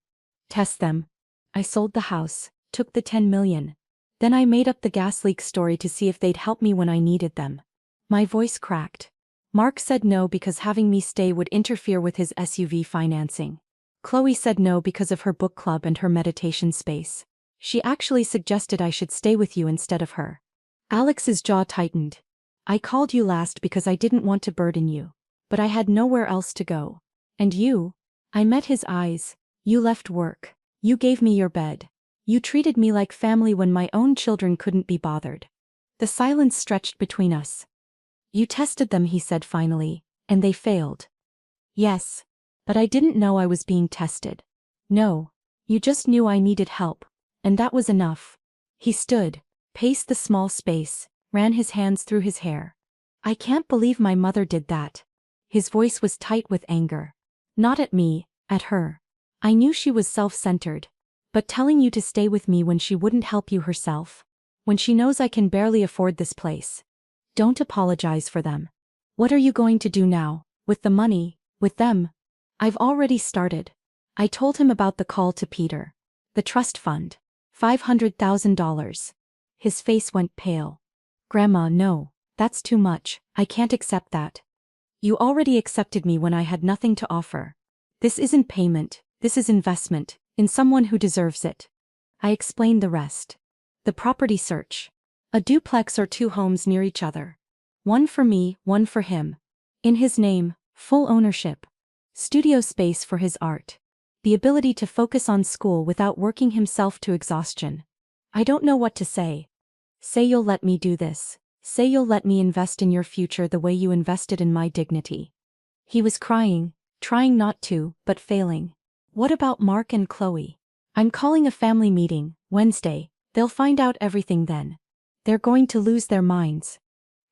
Test them. I sold the house, took the $10 million. Then I made up the gas leak story to see if they'd help me when I needed them. My voice cracked. Mark said no because having me stay would interfere with his SUV financing. Chloe said no because of her book club and her meditation space. She actually suggested I should stay with you instead of her. Alex's jaw tightened. I called you last because I didn't want to burden you. But I had nowhere else to go. And you? I met his eyes. You left work. You gave me your bed. You treated me like family when my own children couldn't be bothered. The silence stretched between us. You tested them, he said finally, and they failed. Yes. But I didn't know I was being tested. No. You just knew I needed help. And that was enough. He stood, paced the small space, ran his hands through his hair. I can't believe my mother did that. His voice was tight with anger. Not at me, at her. I knew she was self-centered. But telling you to stay with me when she wouldn't help you herself. When she knows I can barely afford this place. Don't apologize for them. What are you going to do now, with the money, with them? I've already started. I told him about the call to Peter. The trust fund. $500,000. His face went pale. Grandma, no, that's too much. I can't accept that. You already accepted me when I had nothing to offer. This isn't payment, this is investment, in someone who deserves it. I explained the rest. The property search. A duplex or 2 homes near each other. One for me, one for him. In his name, full ownership. Studio space for his art. The ability to focus on school without working himself to exhaustion. I don't know what to say. Say you'll let me do this. Say you'll let me invest in your future the way you invested in my dignity. He was crying, trying not to, but failing. What about Mark and Chloe? I'm calling a family meeting, Wednesday. They'll find out everything then. They're going to lose their minds.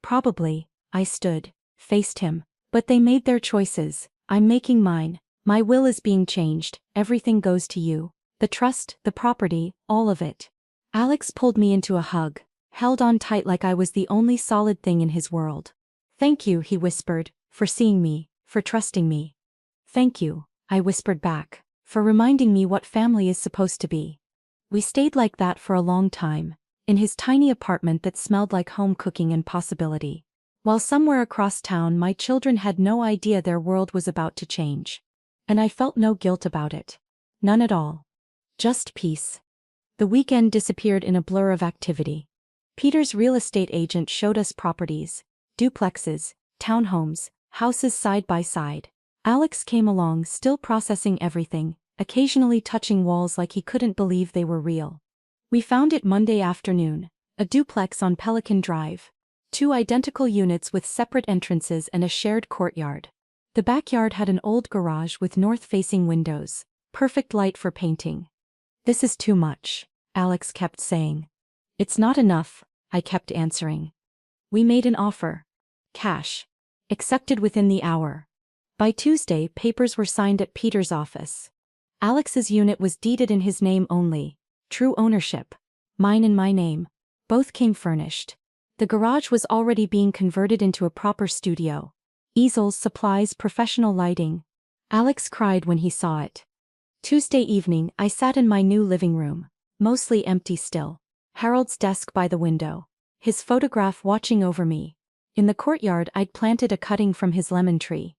Probably. I stood, faced him. But they made their choices. I'm making mine. My will is being changed. Everything goes to you. The trust, the property, all of it. Alex pulled me into a hug, held on tight like I was the only solid thing in his world. Thank you, he whispered, for seeing me, for trusting me. Thank you, I whispered back, for reminding me what family is supposed to be. We stayed like that for a long time, in his tiny apartment that smelled like home cooking and possibility. While somewhere across town my children had no idea their world was about to change. And I felt no guilt about it. None at all. Just peace. The weekend disappeared in a blur of activity. Peter's real estate agent showed us properties, duplexes, townhomes, houses side by side. Alex came along still processing everything, occasionally touching walls like he couldn't believe they were real. We found it Monday afternoon, a duplex on Pelican Drive. 2 identical units with separate entrances and a shared courtyard. The backyard had an old garage with north-facing windows, perfect light for painting. This is too much, Alex kept saying. It's not enough, I kept answering. We made an offer. Cash. Accepted within the hour. By Tuesday, papers were signed at Peter's office. Alex's unit was deeded in his name only. True ownership. Mine in my name. Both came furnished. The garage was already being converted into a proper studio. Easels, supplies, professional lighting. Alex cried when he saw it. Tuesday evening, I sat in my new living room, mostly empty still. Harold's desk by the window. His photograph watching over me. In the courtyard, I'd planted a cutting from his lemon tree.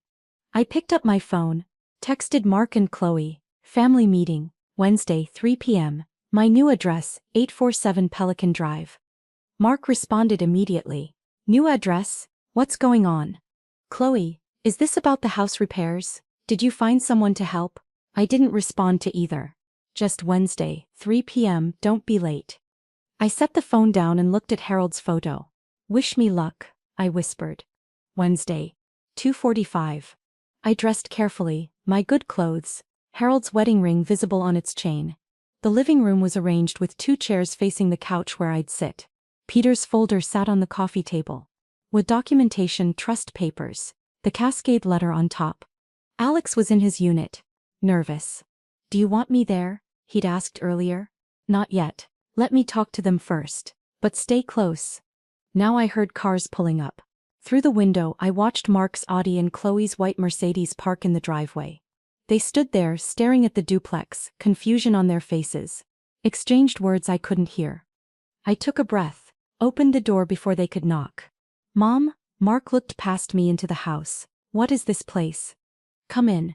I picked up my phone, texted Mark and Chloe, family meeting, Wednesday, 3 p.m., my new address, 847 Pelican Drive. Mark responded immediately. New address? What's going on? Chloe, is this about the house repairs? Did you find someone to help? I didn't respond to either. Just Wednesday, 3 p.m., don't be late. I set the phone down and looked at Harold's photo. Wish me luck, I whispered. Wednesday, 2:45. I dressed carefully, my good clothes, Harold's wedding ring visible on its chain. The living room was arranged with 2 chairs facing the couch where I'd sit. Peter's folder sat on the coffee table. With documentation, trust papers, the Cascade letter on top. Alex was in his unit. Nervous. Do you want me there? He'd asked earlier. Not yet. Let me talk to them first. But stay close. Now I heard cars pulling up. Through the window, I watched Mark's Audi and Chloe's white Mercedes park in the driveway. They stood there, staring at the duplex, confusion on their faces. Exchanged words I couldn't hear. I took a breath, opened the door before they could knock. Mom? Mark looked past me into the house. What is this place? Come in.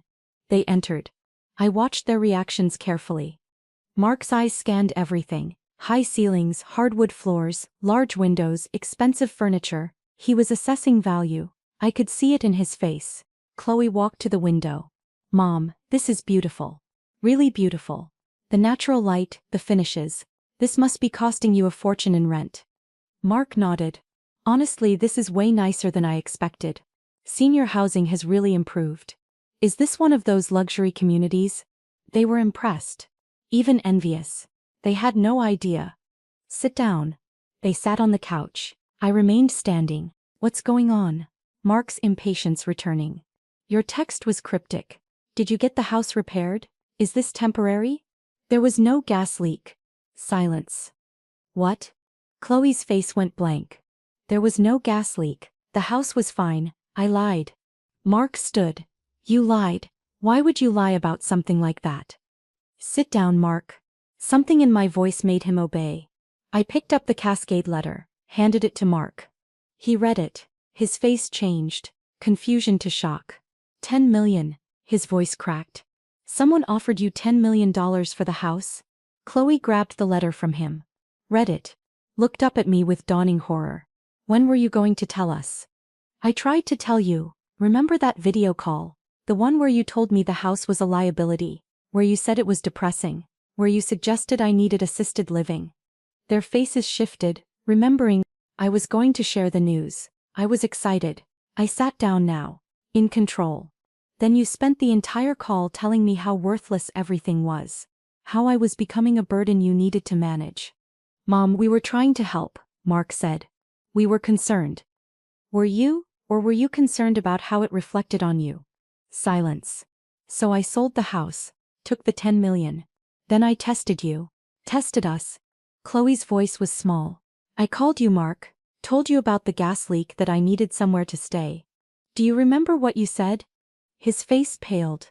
They entered. I watched their reactions carefully. Mark's eyes scanned everything. High ceilings, hardwood floors, large windows, expensive furniture. He was assessing value. I could see it in his face. Chloe walked to the window. Mom, this is beautiful. Really beautiful. The natural light, the finishes. This must be costing you a fortune in rent. Mark nodded. Honestly, this is way nicer than I expected. Senior housing has really improved. Is this one of those luxury communities? They were impressed. Even envious. They had no idea. Sit down. They sat on the couch. I remained standing. What's going on? Mark's impatience returning. Your text was cryptic. Did you get the house repaired? Is this temporary? There was no gas leak. Silence. What? Chloe's face went blank. There was no gas leak. The house was fine. I lied. Mark stood. You lied. Why would you lie about something like that? Sit down, Mark. Something in my voice made him obey. I picked up the Cascade letter, handed it to Mark. He read it. His face changed. Confusion to shock. 10 million. His voice cracked. Someone offered you $10 million for the house? Chloe grabbed the letter from him. Read it. Looked up at me with dawning horror. When were you going to tell us? I tried to tell you. Remember that video call? The one where you told me the house was a liability. Where you said it was depressing. Where you suggested I needed assisted living. Their faces shifted, remembering. I was going to share the news. I was excited. I sat down now. In control. Then you spent the entire call telling me how worthless everything was. How I was becoming a burden you needed to manage. Mom, we were trying to help, Mark said. We were concerned. Were you, or were you concerned about how it reflected on you? Silence. So I sold the house, took the 10 million. Then I tested you. Tested us. Chloe's voice was small. I called you, Mark. Told you about the gas leak, that I needed somewhere to stay. Do you remember what you said? His face paled.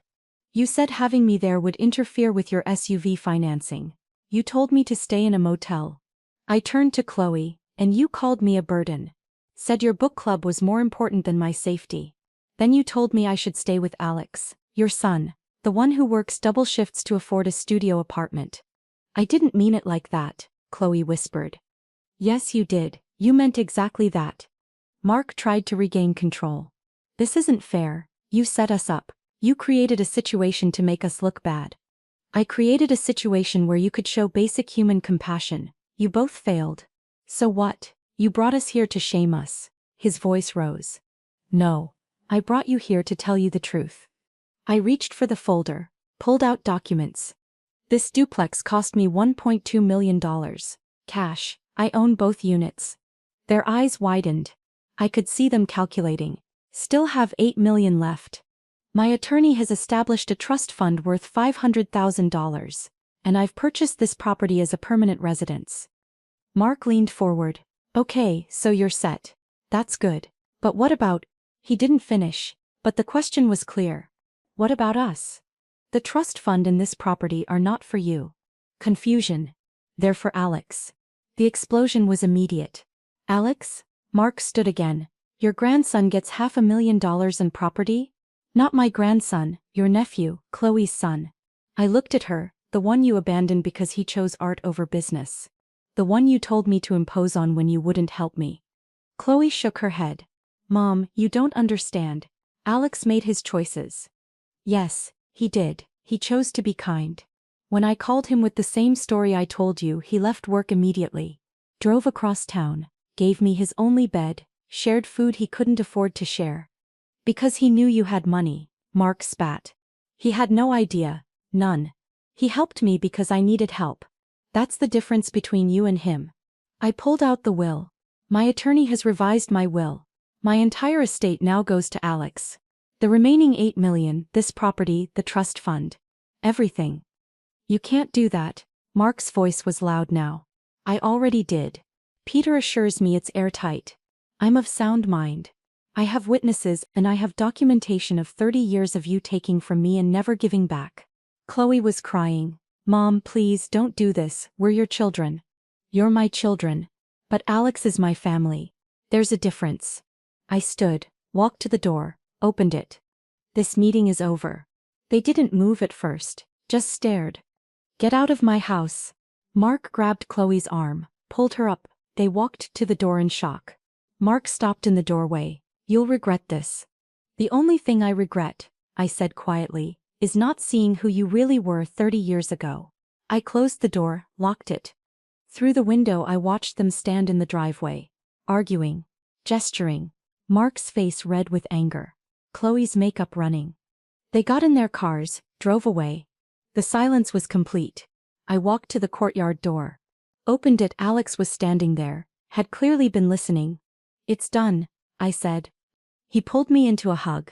You said having me there would interfere with your SUV financing. You told me to stay in a motel. I turned to Chloe, and you called me a burden. Said your book club was more important than my safety. Then you told me I should stay with Alex, your son, the one who works double shifts to afford a studio apartment. I didn't mean it like that, Chloe whispered. Yes, you did. You meant exactly that. Mark tried to regain control. This isn't fair. You set us up. You created a situation to make us look bad. I created a situation where you could show basic human compassion. You both failed. So what? You brought us here to shame us. His voice rose. No. I brought you here to tell you the truth. I reached for the folder, pulled out documents. This duplex cost me $1.2 million. Cash. I own both units. Their eyes widened. I could see them calculating. Still have $8 million left. My attorney has established a trust fund worth $500,000, and I've purchased this property as a permanent residence. Mark leaned forward. Okay, so you're set. That's good. But what about? He didn't finish, but the question was clear. What about us? The trust fund and this property are not for you. Confusion. They're for Alex. The explosion was immediate. Alex? Mark stood again. Your grandson gets $500,000 in property? Not my grandson, your nephew, Chloe's son. I looked at her, the one you abandoned because he chose art over business. The one you told me to impose on when you wouldn't help me. Chloe shook her head. Mom, you don't understand. Alex made his choices. Yes, he did. He chose to be kind. When I called him with the same story I told you, he left work immediately. Drove across town, gave me his only bed, shared food he couldn't afford to share. Because he knew you had money, Mark spat. He had no idea, none. He helped me because I needed help. That's the difference between you and him. I pulled out the will. My attorney has revised my will. My entire estate now goes to Alex. The remaining $8 million, this property, the trust fund. Everything. You can't do that. Mark's voice was loud now. I already did. Peter assures me it's airtight. I'm of sound mind. I have witnesses and I have documentation of 30 years of you taking from me and never giving back. Chloe was crying. Mom, please don't do this, we're your children. You're my children. But Alex is my family. There's a difference. I stood, walked to the door, opened it. This meeting is over. They didn't move at first, just stared. Get out of my house. Mark grabbed Chloe's arm, pulled her up. They walked to the door in shock. Mark stopped in the doorway. You'll regret this. The only thing I regret, I said quietly, is not seeing who you really were 30 years ago. I closed the door, locked it. Through the window I watched them stand in the driveway, arguing, gesturing, Mark's face red with anger, Chloe's makeup running. They got in their cars, drove away. The silence was complete. I walked to the courtyard door. Opened it. Alex was standing there, had clearly been listening. It's done, I said. He pulled me into a hug.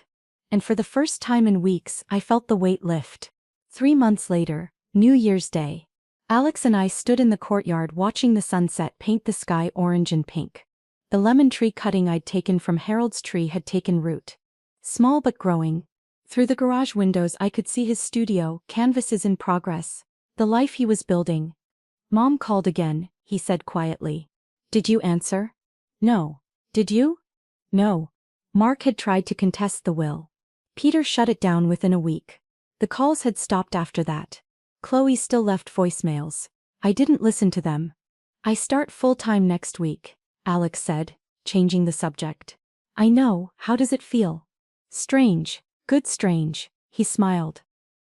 And for the first time in weeks, I felt the weight lift. 3 months later, New Year's Day. Alex and I stood in the courtyard watching the sunset paint the sky orange and pink. The lemon tree cutting I'd taken from Harold's tree had taken root. Small but growing. Through the garage windows I could see his studio, canvases in progress. The life he was building. Mom called again, he said quietly. Did you answer? No. Did you? No. Mark had tried to contest the will. Peter shut it down within a week. The calls had stopped after that. Chloe still left voicemails. I didn't listen to them. I start full-time next week, Alex said, changing the subject. I know, how does it feel? Strange, good strange, he smiled.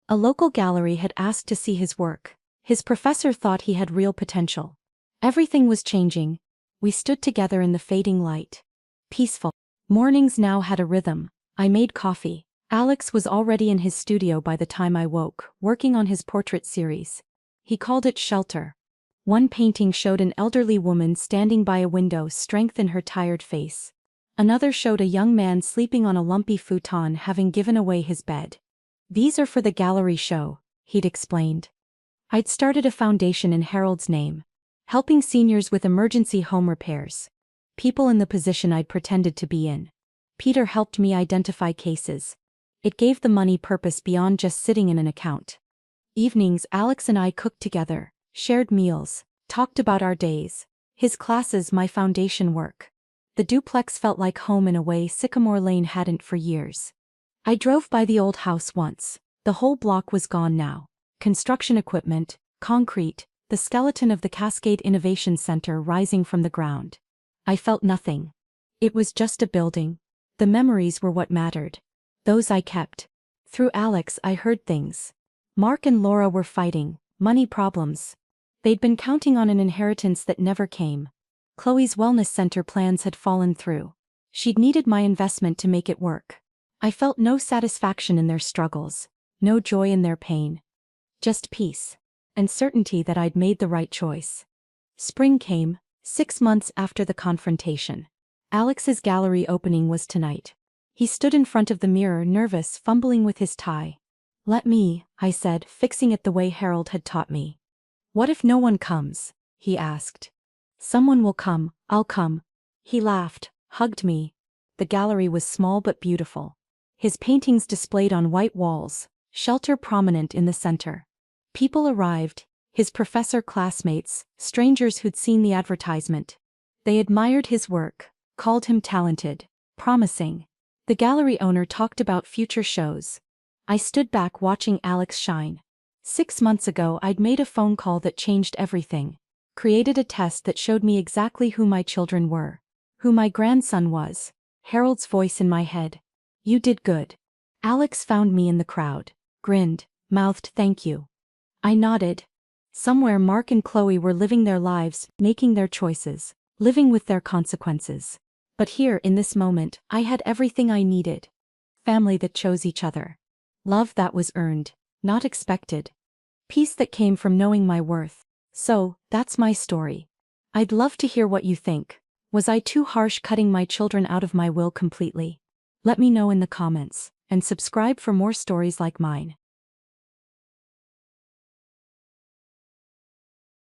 A local gallery had asked to see his work. His professor thought he had real potential. Everything was changing. We stood together in the fading light. Peaceful. Mornings now had a rhythm. I made coffee. Alex was already in his studio by the time I woke, working on his portrait series. He called it Shelter. One painting showed an elderly woman standing by a window, strength in her tired face. Another showed a young man sleeping on a lumpy futon, having given away his bed. These are for the gallery show, he'd explained. I'd started a foundation in Harold's name, helping seniors with emergency home repairs. People in the position I'd pretended to be in. Peter helped me identify cases. It gave the money purpose beyond just sitting in an account. Evenings Alex and I cooked together, shared meals, talked about our days, his classes, my foundation work. The duplex felt like home in a way Sycamore Lane hadn't for years. I drove by the old house once. The whole block was gone now. Construction equipment, concrete, the skeleton of the Cascade Innovation Center rising from the ground. I felt nothing. It was just a building. The memories were what mattered. Those I kept. Through Alex I heard things. Mark and Laura were fighting, money problems. They'd been counting on an inheritance that never came. Chloe's wellness center plans had fallen through. She'd needed my investment to make it work. I felt no satisfaction in their struggles, no joy in their pain. Just peace. And certainty that I'd made the right choice. Spring came, 6 months after the confrontation. Alex's gallery opening was tonight. He stood in front of the mirror, nervous, fumbling with his tie. Let me, I said, fixing it the way Harold had taught me. What if no one comes? He asked. Someone will come, I'll come. He laughed, hugged me. The gallery was small but beautiful. His paintings displayed on white walls, shelter prominent in the center. People arrived, his professor classmates, strangers who'd seen the advertisement. They admired his work, called him talented, promising. The gallery owner talked about future shows. I stood back watching Alex shine. 6 months ago I'd made a phone call that changed everything. Created a test that showed me exactly who my children were. Who my grandson was. Harold's voice in my head. You did good. Alex found me in the crowd, grinned, mouthed thank you. I nodded. Somewhere Mark and Chloe were living their lives, making their choices, living with their consequences. But here in this moment, I had everything I needed. Family that chose each other. Love that was earned, not expected. Peace that came from knowing my worth. So, that's my story. I'd love to hear what you think. Was I too harsh cutting my children out of my will completely? Let me know in the comments, and subscribe for more stories like mine.